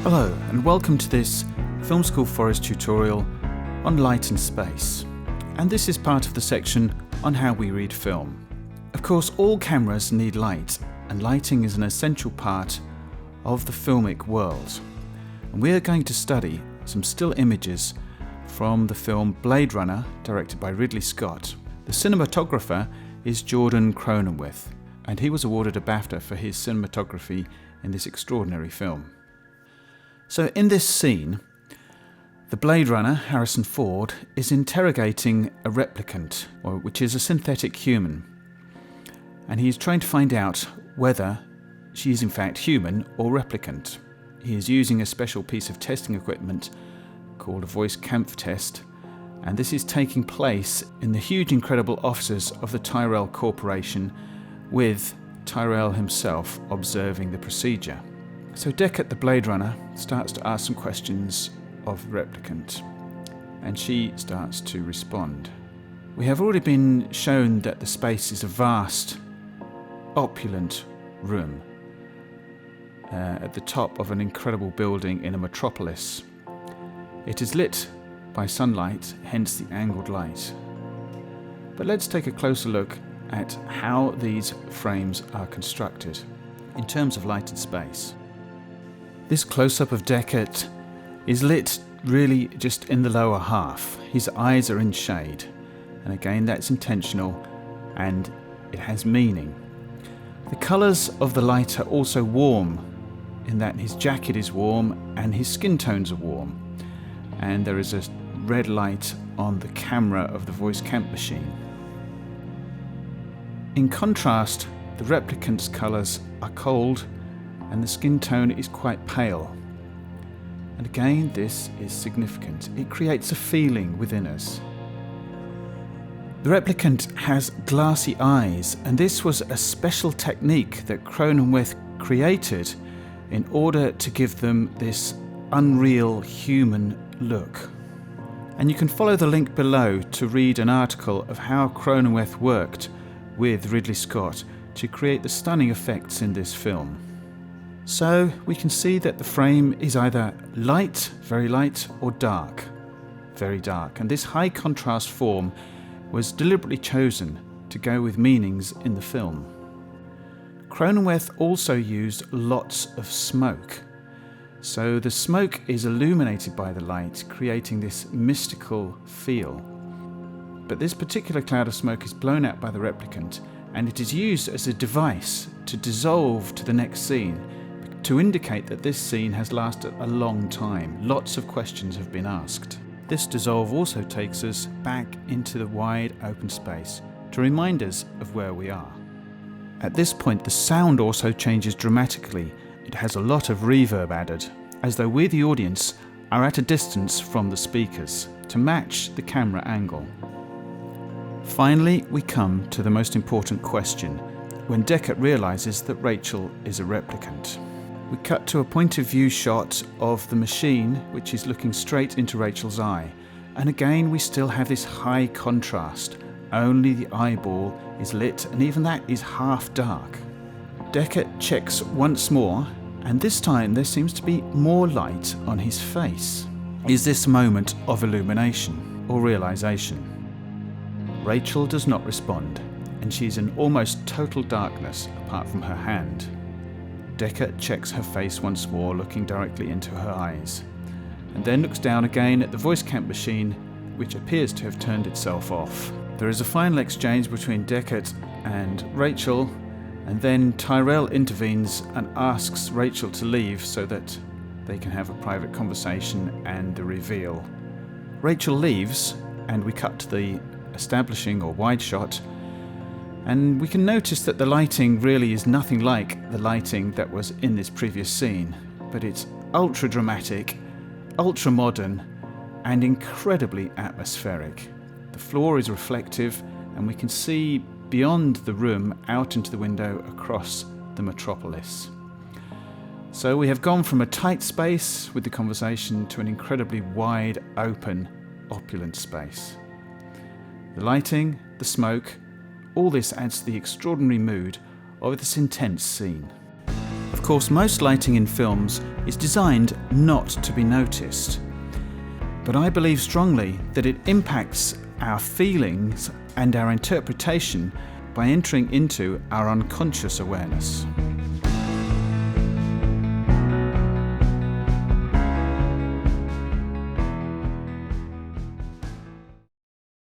Hello and welcome to this Film School Forest tutorial on light and space. And this is part of the section on how we read film. Of course, all cameras need light, and lighting is an essential part of the filmic world. And we are going to study some still images from the film Blade Runner, directed by Ridley Scott. The cinematographer is Jordan Cronenweth, and he was awarded a BAFTA for his cinematography in this extraordinary film. So in this scene, the Blade Runner, Harrison Ford, is interrogating a replicant, which is a synthetic human. And he is trying to find out whether she is in fact human or replicant. He is using a special piece of testing equipment called a voice Kampf test, and this is taking place in the huge, incredible offices of the Tyrell Corporation, with Tyrell himself observing the procedure. So Deckard, the Blade Runner, starts to ask some questions of the replicant, and she starts to respond. We have already been shown that the space is a vast, opulent room at the top of an incredible building in a metropolis. It is lit by sunlight, hence the angled light. But let's take a closer look at how these frames are constructed in terms of light and space. This close-up of Deckard is lit really just in the lower half. His eyes are in shade, and again that's intentional and it has meaning. The colours of the light are also warm, in that his jacket is warm and his skin tones are warm, and there is a red light on the camera of the voice Kampf machine. In contrast, the replicant's colours are cold and the skin tone is quite pale. And again, this is significant. It creates a feeling within us. The replicant has glassy eyes, and this was a special technique that Cronenweth created in order to give them this unreal human look. And you can follow the link below to read an article of how Cronenweth worked with Ridley Scott to create the stunning effects in this film. So we can see that the frame is either light, very light, or dark, very dark. And this high contrast form was deliberately chosen to go with meanings in the film. Cronenweth also used lots of smoke. So the smoke is illuminated by the light, creating this mystical feel. But this particular cloud of smoke is blown out by the replicant, and it is used as a device to dissolve to the next scene, to indicate that this scene has lasted a long time. Lots of questions have been asked. This dissolve also takes us back into the wide open space to remind us of where we are. At this point, the sound also changes dramatically. It has a lot of reverb added, as though we, the audience, are at a distance from the speakers to match the camera angle. Finally, we come to the most important question, when Deckard realizes that Rachel is a replicant. We cut to a point of view shot of the machine, which is looking straight into Rachel's eye. And again, we still have this high contrast. Only the eyeball is lit, and even that is half dark. Deckard checks once more, and this time there seems to be more light on his face. Is this a moment of illumination or realization? Rachel does not respond, and she is in almost total darkness apart from her hand. Deckard checks her face once more, looking directly into her eyes, and then looks down again at the voice Kampf machine, which appears to have turned itself off. There is a final exchange between Deckard and Rachel, and then Tyrell intervenes and asks Rachel to leave so that they can have a private conversation and the reveal. Rachel leaves, and we cut to the establishing or wide shot, and we can notice that the lighting really is nothing like the lighting that was in this previous scene, but it's ultra dramatic, ultra modern, and incredibly atmospheric. The floor is reflective, and we can see beyond the room out into the window across the metropolis. So we have gone from a tight space with the conversation to an incredibly wide, open, opulent space. The lighting, the smoke, all this adds to the extraordinary mood of this intense scene. Of course, most lighting in films is designed not to be noticed. But I believe strongly that it impacts our feelings and our interpretation by entering into our unconscious awareness.